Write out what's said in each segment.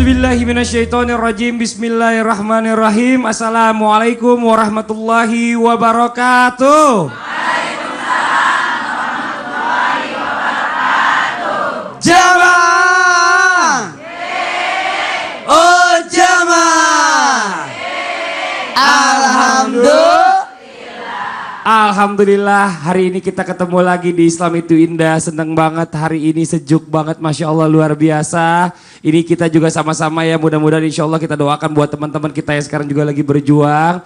A'udzubillahiminasyaitonirrajim. Bismillahirrahmanirrahim. Assalamualaikum warahmatullahi wabarakatuh. Jamaah. Oh jamaah. Alhamdulillah, hari ini kita ketemu lagi di Islam Itu Indah. Seneng banget hari ini, sejuk banget, Masya Allah, luar biasa. Ini kita juga sama-sama ya, mudah-mudahan insya Allah kita doakan buat teman-teman kita yang sekarang juga lagi berjuang.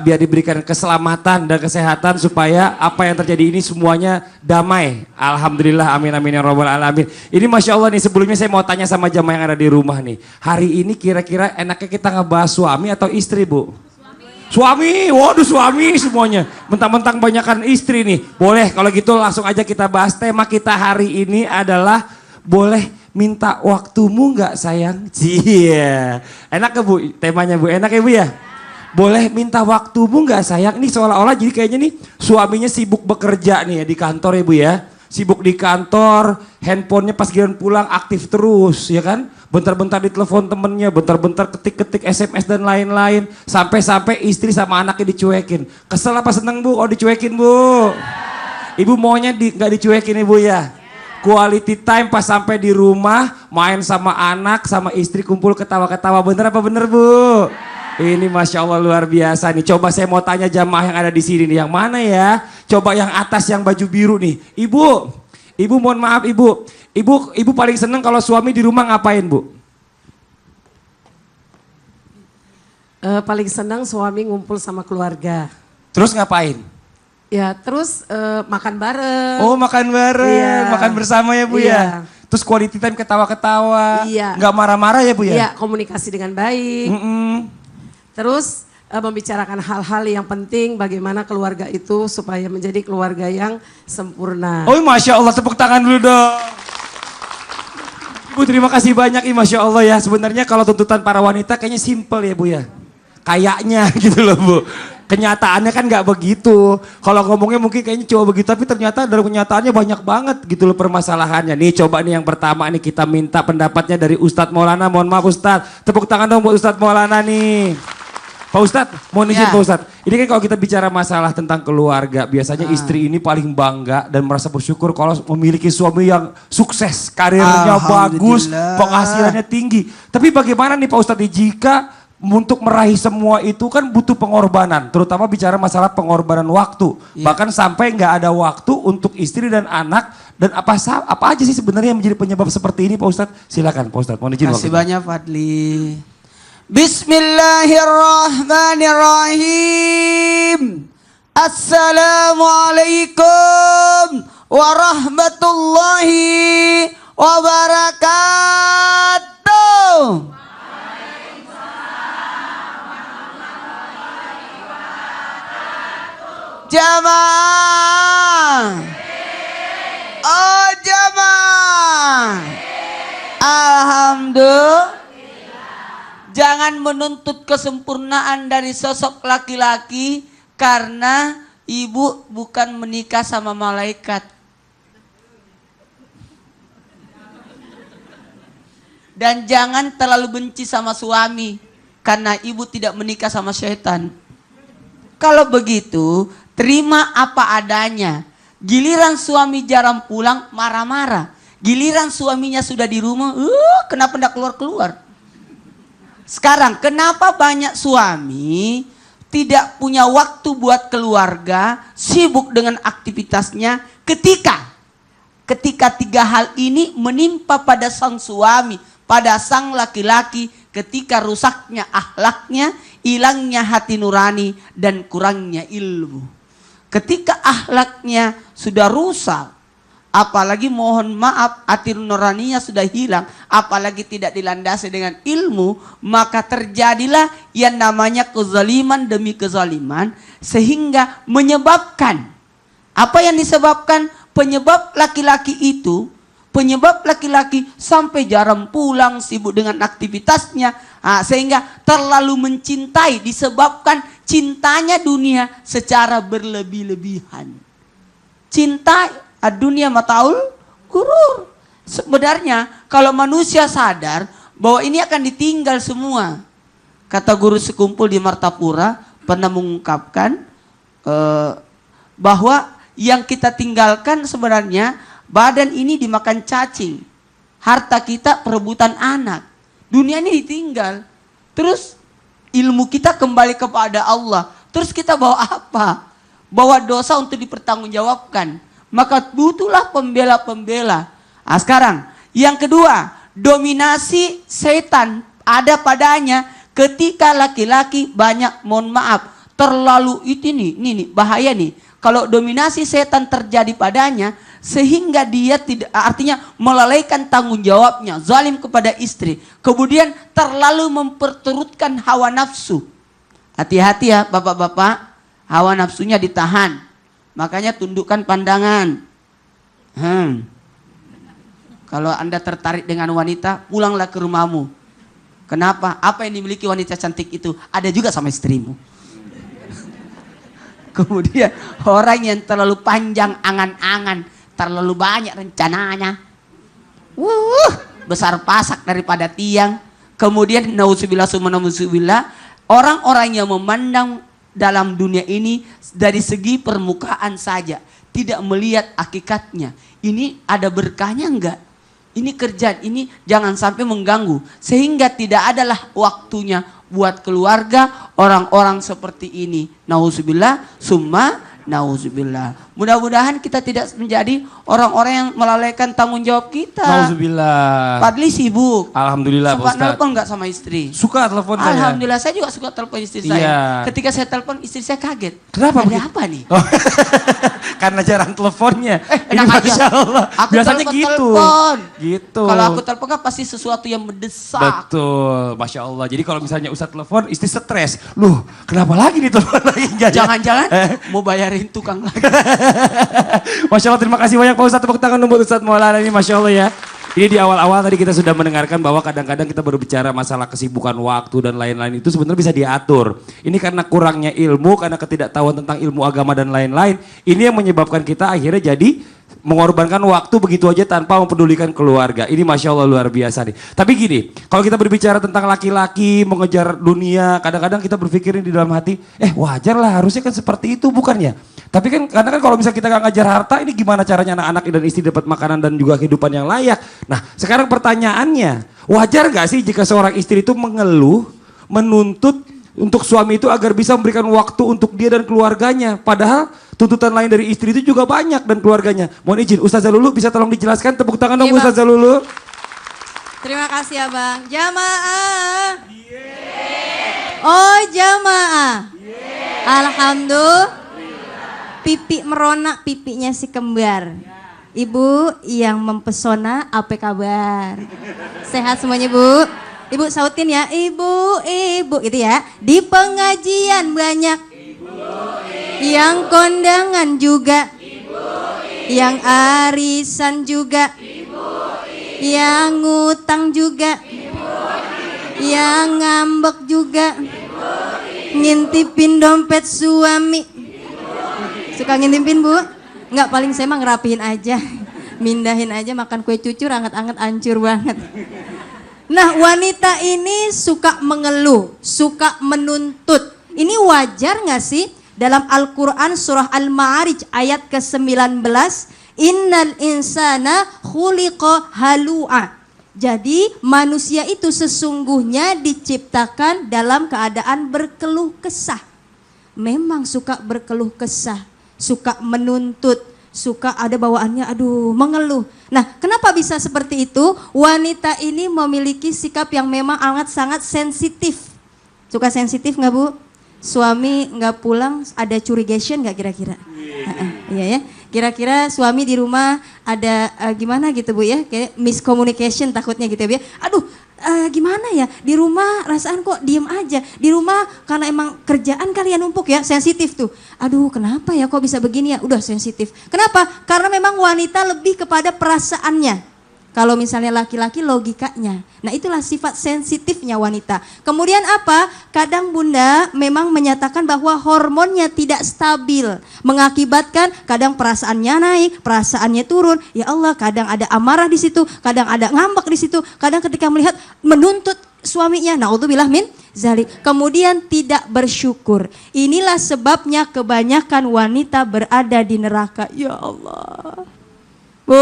Biar diberikan keselamatan dan kesehatan supaya apa yang terjadi ini semuanya damai. Alhamdulillah, amin amin ya rabbal alamin. Ini Masya Allah nih, sebelumnya saya mau tanya sama jamaah yang ada di rumah nih. Hari ini kira-kira enaknya kita ngebahas suami atau istri, Bu? Suami, waduh suami semuanya. Mentang-mentang banyakan istri nih. Boleh kalau gitu langsung aja kita bahas. Tema kita hari ini adalah boleh minta waktumu nggak sayang? Cia. Enak ke Bu temanya Bu? Enak ya Bu ya? Boleh minta waktumu nggak sayang? Ini seolah-olah jadi kayaknya nih suaminya sibuk bekerja nih ya di kantor ya Bu ya. Sibuk di kantor, handphonenya pas giliran pulang aktif terus ya kan? Bentar-bentar ditelepon temennya, bentar-bentar ketik-ketik SMS dan lain-lain. Sampai-sampai istri sama anaknya dicuekin. Kesel apa seneng Bu? Oh dicuekin Bu. Ibu maunya nggak dicuekin Ibu ya? Quality time pas sampai di rumah, main sama anak, sama istri kumpul ketawa-ketawa. Bener apa bener Bu? Ini Masya Allah luar biasa nih. Coba saya mau tanya jamaah yang ada di sini nih. Yang mana ya? Coba yang atas yang baju biru nih. Ibu mohon maaf Ibu. Ibu paling seneng kalau suami di rumah ngapain Bu? Paling senang suami ngumpul sama keluarga. Terus ngapain? Ya terus makan bareng. Oh makan bareng, Iya. makan bersama ya Bu Iya. ya? Terus quality time ketawa-ketawa, Iya. nggak marah-marah ya Bu ya? Iya, komunikasi dengan baik. Terus membicarakan hal-hal yang penting bagaimana keluarga itu supaya menjadi keluarga yang sempurna. Oh Masya Allah, tepuk tangan dulu dong. Ibu terima kasih banyak, Masya Allah ya. Sebenarnya kalau tuntutan para wanita kayaknya simple ya Bu ya. Kayaknya gitu loh Bu. Kenyataannya kan nggak begitu. Kalau ngomongnya mungkin kayaknya cuma begitu, tapi ternyata dari kenyataannya banyak banget gitu loh permasalahannya. Nih coba nih yang pertama nih kita minta pendapatnya dari Ustadz Maulana. Mohon maaf Ustadz, tepuk tangan dong buat Ustadz Maulana nih. Pak Ustadz, mohon izin Pak Ustadz. Ini kan kalau kita bicara masalah tentang keluarga, biasanya istri ini paling bangga dan merasa bersyukur kalau memiliki suami yang sukses, karirnya bagus, penghasilannya tinggi. Tapi bagaimana nih Pak Ustadz, jika untuk meraih semua itu kan butuh pengorbanan, terutama bicara masalah pengorbanan waktu. Bahkan sampai nggak ada waktu untuk istri dan anak. Dan apa aja sih sebenarnya yang menjadi penyebab seperti ini Pak Ustadz? Silakan Pak Ustadz, mohon izin. Terima kasih banyak Fadli. Bismillahirrahmanirrahim. Assalamualaikum warahmatullahi wabarakatuh. Jamaah. Oh jamaah. Alhamdulillah. Jangan menuntut kesempurnaan dari sosok laki-laki karena ibu bukan menikah sama malaikat. Dan jangan terlalu benci sama suami karena ibu tidak menikah sama syaitan. Kalau begitu, terima apa adanya. Giliran suami jarang pulang, marah-marah. Giliran suaminya sudah di rumah, kenapa tidak keluar-keluar? Sekarang, kenapa banyak suami tidak punya waktu buat keluarga, sibuk dengan aktivitasnya ketika tiga hal ini menimpa pada sang suami, pada sang laki-laki, ketika rusaknya akhlaknya, hilangnya hati nurani, dan kurangnya ilmu. Ketika akhlaknya sudah rusak, apalagi mohon maaf hati nuraninya sudah hilang, apalagi tidak dilandasi dengan ilmu, maka terjadilah yang namanya kezaliman demi kezaliman, sehingga menyebabkan, apa yang disebabkan? Penyebab laki-laki itu, penyebab laki-laki sampai jarang pulang, sibuk dengan aktivitasnya, sehingga terlalu mencintai, disebabkan cintanya dunia secara berlebih-lebihan. Cinta dunia mataul gurur. Sebenarnya kalau manusia sadar bahwa ini akan ditinggal semua. Kata guru sekumpul di Martapura pernah mengungkapkan bahwa yang kita tinggalkan sebenarnya badan ini dimakan cacing, harta kita perebutan anak, dunia ini ditinggal, terus ilmu kita kembali kepada Allah, terus kita bawa apa? Bawa dosa untuk dipertanggungjawabkan, maka butuhlah pembela-pembela. Nah, sekarang yang kedua, dominasi setan ada padanya ketika laki-laki banyak, mohon maaf, terlalu itu nih bahaya nih. Kalau dominasi setan terjadi padanya sehingga dia tidak, artinya melalaikan tanggung jawabnya, zalim kepada istri, kemudian terlalu memperturutkan hawa nafsu. Hati-hati ya bapak-bapak, hawa nafsunya ditahan. Makanya tundukkan pandangan. Kalau Anda tertarik dengan wanita, pulanglah ke rumahmu. Kenapa? Apa yang dimiliki wanita cantik itu ada juga sama istrimu. Kemudian orang yang terlalu panjang angan-angan, terlalu banyak rencananya, besar pasak daripada tiang. Kemudian nauzubillah summa nauzubillah, orang-orang yang memandang dalam dunia ini dari segi permukaan saja, tidak melihat hakikatnya. Ini ada berkahnya enggak? Ini kerjaan ini jangan sampai mengganggu sehingga tidak adalah waktunya buat keluarga orang-orang seperti ini. Nauzubillah summa nauzubillah. Mudah-mudahan kita tidak menjadi orang-orang yang melalaikan tanggung jawab kita. Nauzubillah. Padli sibuk. Alhamdulillah Pak Sempat Ustadz. nelpon nggak sama istri? Suka telepon saya. Alhamdulillah, saya juga suka telepon istri saya. Iya. Ketika saya telepon istri saya kaget. Kenapa Ada begitu? apa nih? Oh, karena jarang teleponnya. Ini Enak aja. Masya Allah. Aku Biasanya telepon. Gitu. Kalau aku telepon kan pasti sesuatu yang mendesak. Betul, Masya Allah. Jadi kalau misalnya Ustadz telepon, istri stres. Loh, kenapa lagi nih telepon lagi? Enggak, ya? Jangan-jangan mau bayarin tukang lagi. Masya Allah, terima kasih banyak Pak Ustadz. Tepuk tangan untuk Ustadz Maulana ini, Masya Allah ya. Ini di awal-awal tadi kita sudah mendengarkan bahwa kadang-kadang kita berbicara masalah kesibukan waktu dan lain-lain itu sebenarnya bisa diatur. Ini karena kurangnya ilmu, karena ketidaktahuan tentang ilmu agama dan lain-lain. Ini yang menyebabkan kita akhirnya jadi mengorbankan waktu begitu aja tanpa mempedulikan keluarga. Ini Masya Allah luar biasa nih. Tapi gini, kalau kita berbicara tentang laki-laki mengejar dunia, kadang-kadang kita berpikirin di dalam hati, wajar lah harusnya kan seperti itu bukannya? Tapi kan karena kan kalau misalnya kita nggak ngajar harta, ini gimana caranya anak-anak dan istri dapat makanan dan juga kehidupan yang layak? Nah sekarang pertanyaannya, wajar nggak sih jika seorang istri itu mengeluh, menuntut untuk suami itu agar bisa memberikan waktu untuk dia dan keluarganya? Padahal tuntutan lain dari istri itu juga banyak dan keluarganya. Mohon izin, Ustazah Lulu bisa tolong dijelaskan? Tepuk tangan dong Ustazah Lulu. Terima kasih Abang. Jamaah. Oh jamaah. Alhamdulillah. Pipi meronak, pipinya si kembar. Ibu yang mempesona, apa kabar? Sehat semuanya Bu? Ibu sautin ya, ibu, gitu ya. Di pengajian banyak. Yang kondangan juga. Yang arisan juga. Yang ngutang juga. Yang ngambek juga. Ngintipin dompet suami. Suka ngintipin Bu? Enggak, paling saya mah ngerapihin aja. Mindahin aja, makan kue cucur anget-anget hancur banget. Nah wanita ini suka mengeluh, suka menuntut. Ini wajar gak sih? Dalam Al-Quran surah Al-Ma'arij ayat ke-19. Innal insana khuliqa halu'a. Jadi manusia itu sesungguhnya diciptakan dalam keadaan berkeluh kesah. Memang suka berkeluh kesah, suka menuntut, suka ada bawaannya aduh mengeluh. Nah kenapa bisa seperti itu? Wanita ini memiliki sikap yang memang sangat sensitif. Suka sensitif nggak Bu? Suami nggak pulang ada curigation nggak kira-kira? Iya ya. Kira-kira suami di rumah ada gimana gitu Bu ya? Kayak miscommunication takutnya gitu ya. Aduh gimana ya? Di rumah rasaan kok diem aja. Di rumah karena emang kerjaan kalian numpuk ya, sensitif tuh. Aduh kenapa ya kok bisa begini ya? Udah sensitif. Kenapa? Karena memang wanita lebih kepada perasaannya. Kalau misalnya laki-laki logikanya. Nah itulah sifat sensitifnya wanita. Kemudian apa? Kadang bunda memang menyatakan bahwa hormonnya tidak stabil. Mengakibatkan kadang perasaannya naik, perasaannya turun. Ya Allah, kadang ada amarah di situ, kadang ada ngambek di situ. Kadang ketika melihat menuntut suaminya, naudzubillah min zalik. Kemudian tidak bersyukur. Inilah sebabnya kebanyakan wanita berada di neraka. Ya Allah. Bu,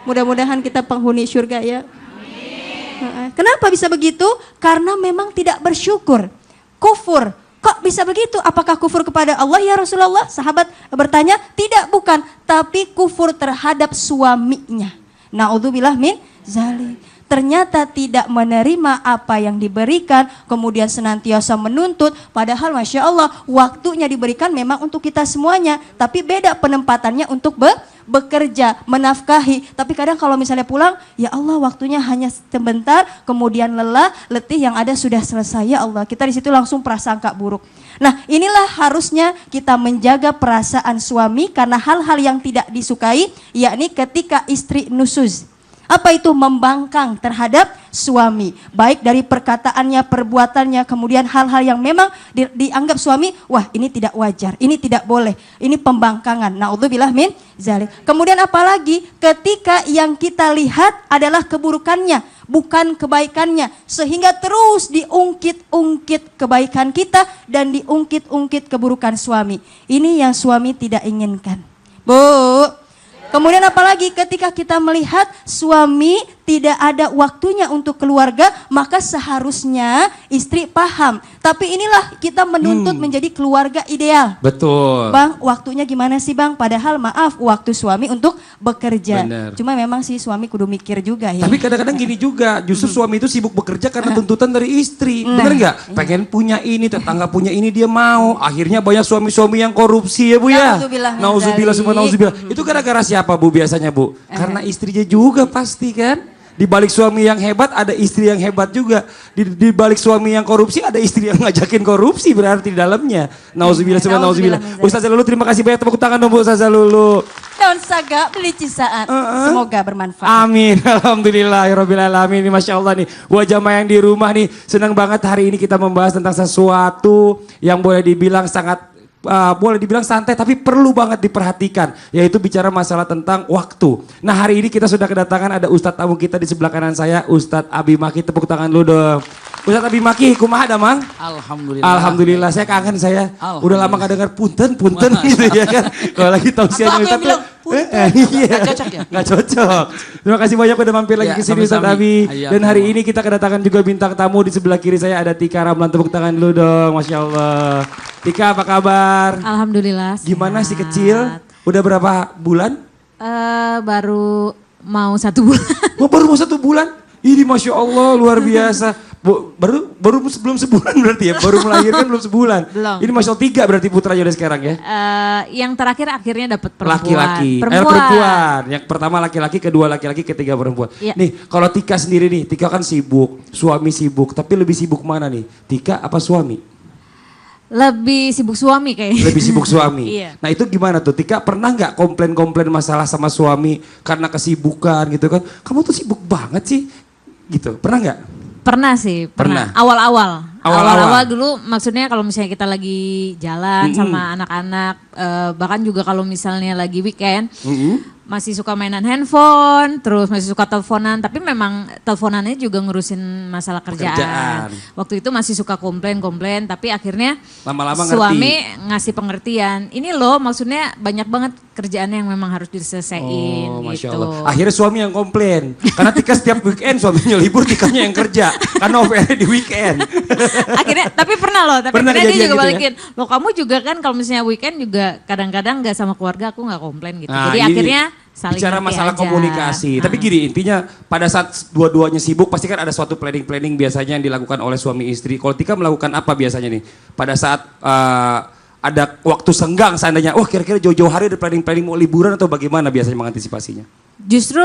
mudah-mudahan kita penghuni surga ya. Amin. Kenapa bisa begitu? Karena memang tidak bersyukur. Kufur. Kok bisa begitu? Apakah kufur kepada Allah ya Rasulullah? Sahabat bertanya, tidak, bukan. Tapi kufur terhadap suaminya. Naudzubillah min zalik. Ternyata tidak menerima apa yang diberikan, kemudian senantiasa menuntut, padahal Masya Allah waktunya diberikan memang untuk kita semuanya, tapi beda penempatannya untuk bekerja, menafkahi. Tapi kadang kalau misalnya pulang, ya Allah waktunya hanya sebentar, kemudian lelah, letih, yang ada sudah selesai. Ya Allah, kita di situ langsung prasangka buruk. Nah inilah harusnya kita menjaga perasaan suami karena hal-hal yang tidak disukai, yakni ketika istri nusuz. Apa itu? Membangkang terhadap suami. Baik dari perkataannya, perbuatannya, kemudian hal-hal yang memang dianggap suami, wah ini tidak wajar, ini tidak boleh, ini pembangkangan. Naudzubillah min zalik. Kemudian apalagi ketika yang kita lihat adalah keburukannya, bukan kebaikannya. Sehingga terus diungkit-ungkit kebaikan kita dan diungkit-ungkit keburukan suami. Ini yang suami tidak inginkan. Bu, kemudian apalagi ketika kita melihat suami tidak ada waktunya untuk keluarga, maka seharusnya istri paham. Tapi inilah kita menuntut menjadi keluarga ideal. Betul. Bang, waktunya gimana sih bang? Padahal maaf, waktu suami untuk bekerja. Bener. Cuma memang sih suami kudu mikir juga ya. Tapi kadang-kadang gini juga, justru suami itu sibuk bekerja karena tuntutan dari istri. Bener nggak? Pengen punya ini, tetangga punya ini dia mau. Akhirnya banyak suami-suami yang korupsi ya Bu ya. Nauzubillah semua nauzubillah. Itu gara-gara siapa Bu biasanya Bu? Karena istrinya juga pasti kan. Di balik suami yang hebat ada istri yang hebat juga. Di balik suami yang korupsi ada istri yang ngajakin korupsi berarti di dalamnya. Nauzubillah semua nauzubillah. Ustazah Lulu terima kasih banyak, tepuk tangan dong Bu Ustazah Lulu. Daun saga beli cisaat. Semoga bermanfaat. Amin. Alhamdulillahirabbil alamin. Masya Allah nih. Buat jamaah yang di rumah nih, senang banget hari ini kita membahas tentang sesuatu yang boleh dibilang sangat boleh dibilang santai tapi perlu banget diperhatikan, yaitu bicara masalah tentang waktu. Nah hari ini kita sudah kedatangan ada Ustadz tamu kita di sebelah kanan saya, Ustadz Abi Maki, tepuk tangan dulu dong. Ustadz Abi Maki, kumaha damang? Alhamdulillah. Alhamdulillah, saya kangen saya. Udah lama gak dengar punten gitu ya kan. Kalau lagi tausiahnya Ustadz tuh. Gak cocok ya? Gak cocok. Terima kasih banyak udah mampir lagi ke sini Ustadz Abi. Dan hari ini kita kedatangan juga bintang tamu, di sebelah kiri saya ada Tika Ramlan, tepuk tangan dulu dong. Masya Allah. Tika apa kabar? Alhamdulillah. Gimana sehat. sih kecil? Udah berapa bulan? Baru mau 1 bulan. Oh, baru mau 1 bulan? Ini Masya Allah luar biasa. Baru belum sebulan berarti ya? Baru melahirkan belum sebulan? Belum. Ini Masya Allah 3 berarti putranya udah sekarang ya? Yang terakhir akhirnya dapat perempuan. Laki-laki. Perempuan. Yang pertama laki-laki, kedua laki-laki, ketiga perempuan. Ya. Nih kalau Tika sendiri nih, Tika kan sibuk, suami sibuk. Tapi lebih sibuk mana nih? Tika apa suami? Lebih sibuk suami kayaknya. Lebih sibuk suami. Iya. Nah itu gimana tuh? Tika pernah nggak komplain-komplain masalah sama suami karena kesibukan gitu kan? Kamu tuh sibuk banget sih, gitu. Pernah nggak? Pernah sih, Pernah. Awal-awal. Awal-awal. Awal-awal dulu maksudnya kalau misalnya kita lagi jalan sama anak-anak, bahkan juga kalau misalnya lagi weekend, masih suka mainan handphone, terus masih suka teleponan, tapi memang teleponannya juga ngurusin masalah kerjaan. Waktu itu masih suka komplain-komplain, tapi akhirnya Lama-lama ngerti. suami ngasih pengertian. Ini loh maksudnya banyak banget kerjaan yang memang harus diselesaikan Oh, Masya gitu. Allah. Akhirnya suami yang komplain. Karena Tika setiap weekend suaminya libur, Tikanya yang kerja. Karena OVR di weekend. Akhirnya, tapi pernah loh, tapi Pernah akhirnya dia kejadian juga gitu ya? balikin. Loh kamu juga kan kalau misalnya weekend juga kadang-kadang gak sama keluarga aku gak komplain gitu. Nah, Jadi ini akhirnya saling bicara ngerti masalah aja. komunikasi. Tapi gini, intinya pada saat dua-duanya sibuk pasti kan ada suatu planning-planning biasanya yang dilakukan oleh suami istri. Kalau Tika melakukan apa biasanya nih? Pada saat ada waktu senggang seandainya, kira-kira jauh-jauh hari ada planning-planning mau liburan atau bagaimana biasanya mengantisipasinya? Justru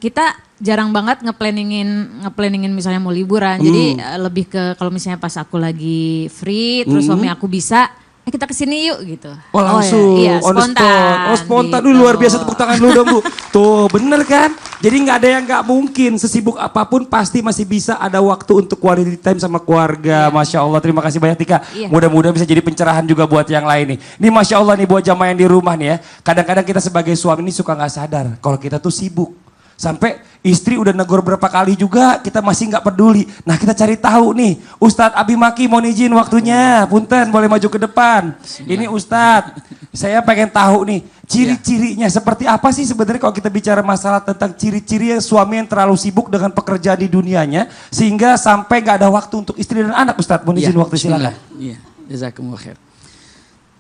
kita jarang banget ngeplanningin misalnya mau liburan. Jadi lebih ke kalau misalnya pas aku lagi free, terus suami aku bisa, kita kesini yuk gitu. Oh langsung, iya, on the spontan. spot. Oh spontan, gitu. luar biasa, tepuk tangan dulu dong Bu. Tuh bener kan? Jadi nggak ada yang nggak mungkin, sesibuk apapun pasti masih bisa ada waktu untuk quality time sama keluarga. Masya Allah, terima kasih banyak Tika. Iya. Mudah-mudahan bisa jadi pencerahan juga buat yang lain nih. Ini Masya Allah nih buat jamaah yang di rumah nih ya. Kadang-kadang kita sebagai suami ini suka nggak sadar kalau kita tuh sibuk. Sampai istri udah negor berapa kali juga kita masih nggak peduli. Nah kita cari tahu nih, Ustadz Abi Maki mohon izin waktunya, punten boleh maju ke depan. Ini Ustadz, saya pengen tahu nih ciri-cirinya seperti apa sih sebenarnya kalau kita bicara masalah tentang ciri-ciri yang suami yang terlalu sibuk dengan pekerjaan di dunianya sehingga sampai nggak ada waktu untuk istri dan anak. Ustadz mohon izin waktu silakan. Iya, jazakumullah khair.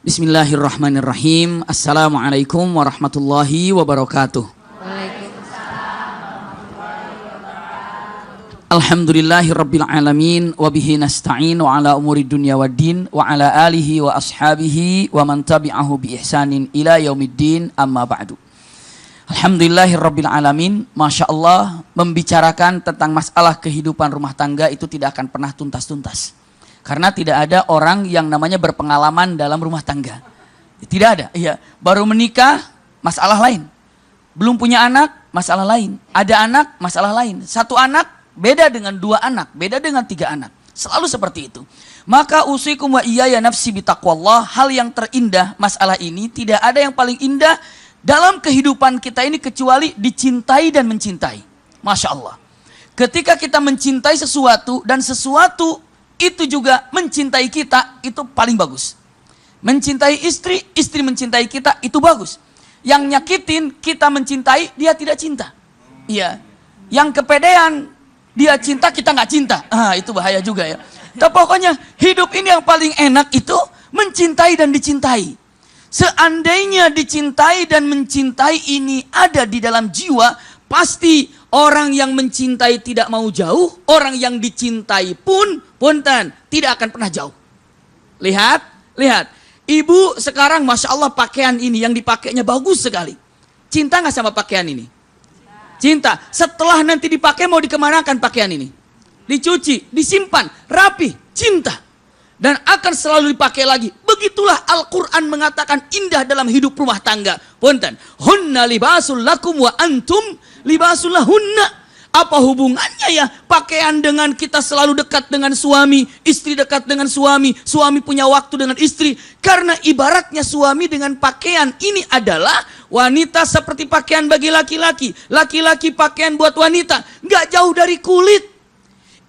Bismillahirrahmanirrahim. Assalamualaikum warahmatullahi wabarakatuh. Alhamdulillahi alamin wa bihi nasta'in wa ala umuri dunya waddin wa ala alihi wa ashabihi wa man tabi'ahu bi ihsanin ila yaumiddin amma ba'du. Alhamdulillahi alamin. Masya Allah, membicarakan tentang masalah kehidupan rumah tangga itu tidak akan pernah tuntas-tuntas. Karena tidak ada orang yang namanya berpengalaman dalam rumah tangga. Tidak ada, iya. Baru menikah, masalah lain. Belum punya anak, masalah lain. Ada anak, masalah lain. Satu anak beda dengan 2 anak, beda dengan 3 anak. Selalu seperti itu. Maka usikum wa iyaya nafsi bitaqwallah. Hal yang terindah masalah ini, tidak ada yang paling indah dalam kehidupan kita ini kecuali dicintai dan mencintai. Masya Allah. Ketika kita mencintai sesuatu dan sesuatu itu juga mencintai kita, itu paling bagus. Mencintai istri, istri mencintai kita, itu bagus. Yang nyakitin kita mencintai, dia tidak cinta. Iya. Yang kepedean, dia cinta, kita nggak cinta. Itu bahaya juga ya. Tapi pokoknya hidup ini yang paling enak itu mencintai dan dicintai. Seandainya dicintai dan mencintai ini ada di dalam jiwa, pasti orang yang mencintai tidak mau jauh, orang yang dicintai pun punten tidak akan pernah jauh. Lihat, lihat. Ibu sekarang Masya Allah pakaian ini yang dipakainya bagus sekali. Cinta nggak sama pakaian ini? Cinta. Setelah nanti dipakai mau dikemanakan pakaian ini? Dicuci, disimpan, rapi, cinta. Dan akan selalu dipakai lagi. Begitulah Al-Quran mengatakan indah dalam hidup rumah tangga. Punten. Hunna libasul lakum wa antum libasul lahunna. Apa hubungannya ya pakaian dengan kita selalu dekat dengan suami, istri dekat dengan suami, suami punya waktu dengan istri. Karena ibaratnya suami dengan pakaian ini adalah wanita seperti pakaian bagi laki-laki, laki-laki pakaian buat wanita, nggak jauh dari kulit.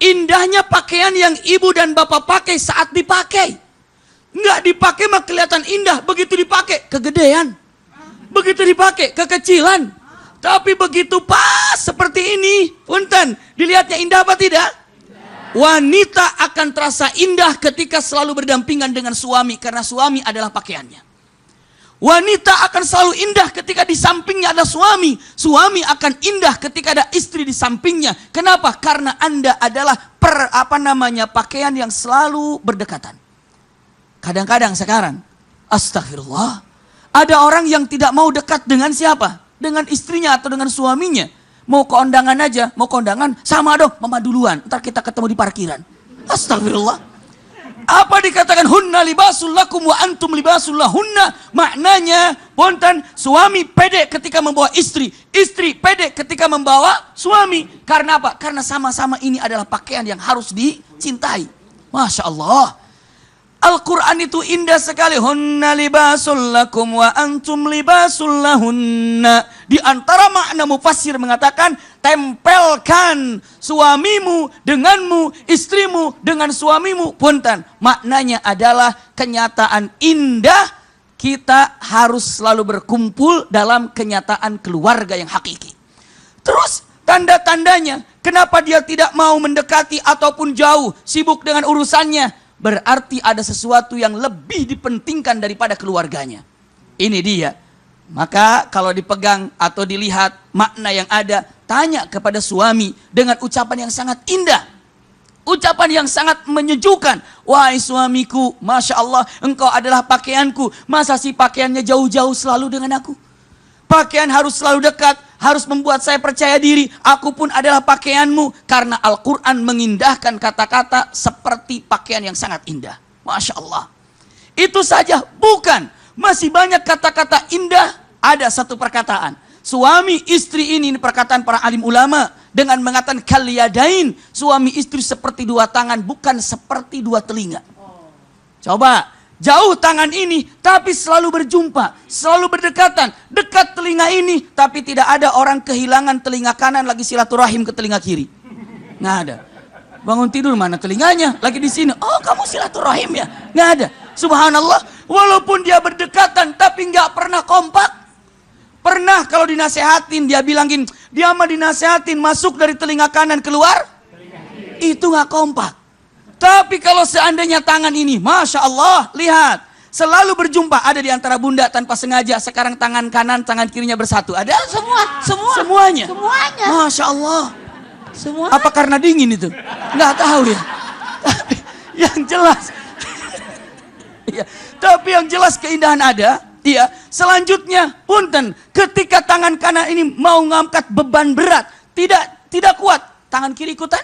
Indahnya pakaian yang ibu dan bapak pakai saat dipakai. Nggak dipakai mah kelihatan indah, begitu dipakai kegedean, begitu dipakai kekecilan. Tapi begitu pas seperti ini, punten, dilihatnya indah apa tidak? Wanita akan terasa indah ketika selalu berdampingan dengan suami karena suami adalah pakaiannya. Wanita akan selalu indah ketika di sampingnya ada suami. Suami akan indah ketika ada istri di sampingnya. Kenapa? Karena Anda adalah pakaian yang selalu berdekatan. Kadang-kadang sekarang, astagfirullah, ada orang yang tidak mau dekat dengan siapa? Dengan istrinya atau dengan suaminya. Mau ke undangan aja, mau ke undangan, sama dong, mama duluan. Ntar kita ketemu di parkiran. Astagfirullah. Apa dikatakan hunna libasul lakum wa antum libasul lahunna? Maknanya, ponten, suami pede ketika membawa istri. Istri pede ketika membawa suami. Karena apa? Karena sama-sama ini adalah pakaian yang harus dicintai. Masya Allah. Al-Quran itu indah sekali. Hunna libasul lakum wa antum libasul lahunna. Di antara makna mufassir mengatakan, tempelkan suamimu denganmu, istrimu dengan suamimu. Punten, maknanya adalah kenyataan indah. Kita harus selalu berkumpul dalam kenyataan keluarga yang hakiki. Terus tanda-tandanya, kenapa dia tidak mau mendekati ataupun jauh, sibuk dengan urusannya? Berarti ada sesuatu yang lebih dipentingkan daripada keluarganya. Ini dia. Maka kalau dipegang atau dilihat makna yang ada, tanya kepada suami dengan ucapan yang sangat indah. Ucapan yang sangat menyejukkan. Wahai suamiku, Masya Allah, engkau adalah pakaianku. Masa sih pakaiannya jauh-jauh selalu dengan aku? Pakaian harus selalu dekat, harus membuat saya percaya diri. Aku pun adalah pakaianmu. Karena Al-Quran mengindahkan kata-kata seperti pakaian yang sangat indah. Masya Allah. Itu saja? Bukan. Masih banyak kata-kata indah. Ada satu perkataan. Suami istri ini perkataan para alim ulama. Dengan mengatakan kaliyadain. Suami istri seperti dua tangan. Bukan seperti dua telinga. Coba. Jauh tangan ini, tapi selalu berjumpa, selalu berdekatan. Dekat telinga ini, tapi tidak ada orang kehilangan telinga kanan lagi silaturahim ke telinga kiri. Nggak ada. Bangun tidur, mana telinganya? Lagi di sini. Oh, kamu silaturahim ya? Nggak ada. Subhanallah, walaupun dia berdekatan, tapi nggak pernah kompak. Pernah kalau dinasehatin, dia bilang gini, dia mah dinasehatin masuk dari telinga kanan keluar, itu nggak kompak. Tapi kalau seandainya tangan ini, Masya Allah, lihat. Selalu berjumpa, ada di antara bunda tanpa sengaja. Sekarang tangan kanan, tangan kirinya bersatu. Ada? Semuanya. Semuanya. Masya Allah. Semua. Apa karena dingin itu? Nggak tahu ya. Tapi yang jelas. Ya, tapi yang jelas keindahan ada. Iya. Selanjutnya, punten. Ketika tangan kanan ini mau ngangkat beban berat. Tidak kuat. Tangan kiri ikutan?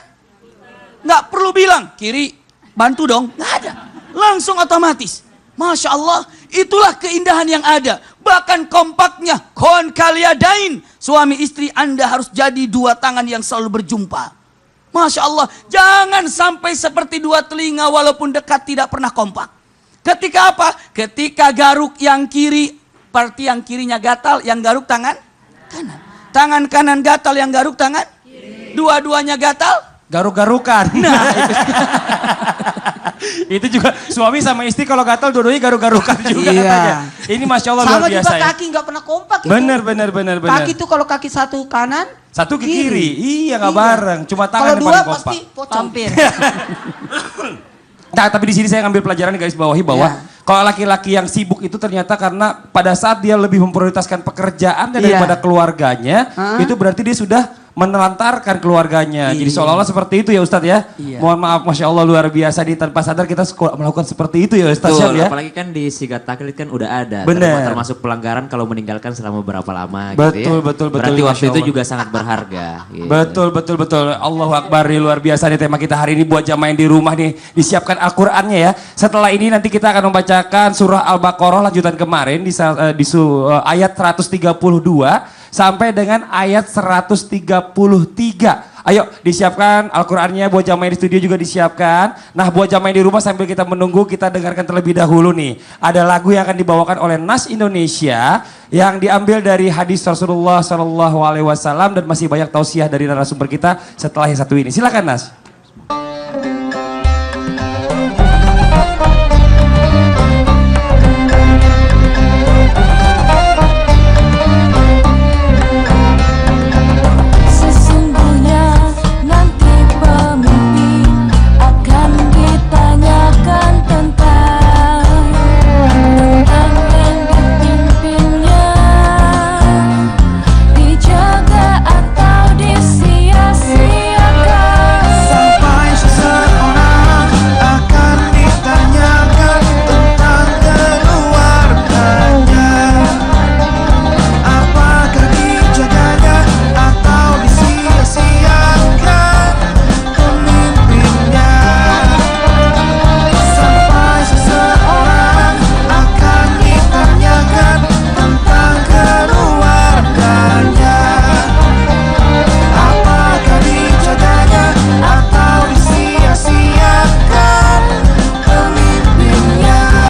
Nggak perlu bilang, kiri bantu dong. Nggak ada. Langsung otomatis. Masya Allah, itulah keindahan yang ada. Bahkan kompaknya, kon kaliyadain. Suami istri Anda harus jadi dua tangan yang selalu berjumpa. Masya Allah, jangan sampai seperti dua telinga walaupun dekat tidak pernah kompak. Ketika apa? Ketika garuk yang kiri, berarti yang kirinya gatal, yang garuk tangan kanan. Tangan kanan gatal, yang garuk tangan dua-duanya gatal. Garuk-garukan. Nah, itu juga suami sama istri kalau gatal dua-duanya garuk-garukan juga Iya. katanya. Ini Masya Allah Sama luar biasa juga ya. kaki nggak pernah kompak itu. Bener. Kaki tuh kalau kaki satu kanan, Satu ke kiri. Iya nggak Iya. bareng. Cuma kalau tangan yang dua paling pasti kompak. pocong. Nah, tapi di sini saya ngambil pelajaran di garis bawahi bahwa kalau laki-laki yang sibuk itu ternyata karena pada saat dia lebih memprioritaskan pekerjaannya daripada keluarganya, itu berarti dia sudah menelantarkan keluarganya. Jadi seolah-olah seperti itu ya Ustadz ya. Mohon maaf, Masya Allah luar biasa, di tanpa sadar kita melakukan seperti itu ya Ustadz Syam Betul, ya. apalagi kan di sigat taklid kan udah ada. Bener. Termasuk pelanggaran kalau meninggalkan selama berapa lama Betul, gitu ya. betul, Berarti Masya waktu itu Allah. juga sangat berharga. Gitu. Betul. Allahu Akbar, ini luar biasa nih tema kita hari ini buat jamaah yang di rumah nih. Disiapkan Al-Qur'annya ya. Setelah ini nanti kita akan membacakan surah Al-Baqarah lanjutan kemarin di ayat 132 sampai dengan ayat 133. Ayo disiapkan Al-Qur'annya buat jamaah di studio juga disiapkan. Nah, buat jamaah di rumah sambil kita menunggu, kita dengarkan terlebih dahulu nih. Ada lagu yang akan dibawakan oleh Nas Indonesia yang diambil dari hadis Rasulullah SAW dan masih banyak tausiah dari narasumber kita setelah yang satu ini. Silakan Nas.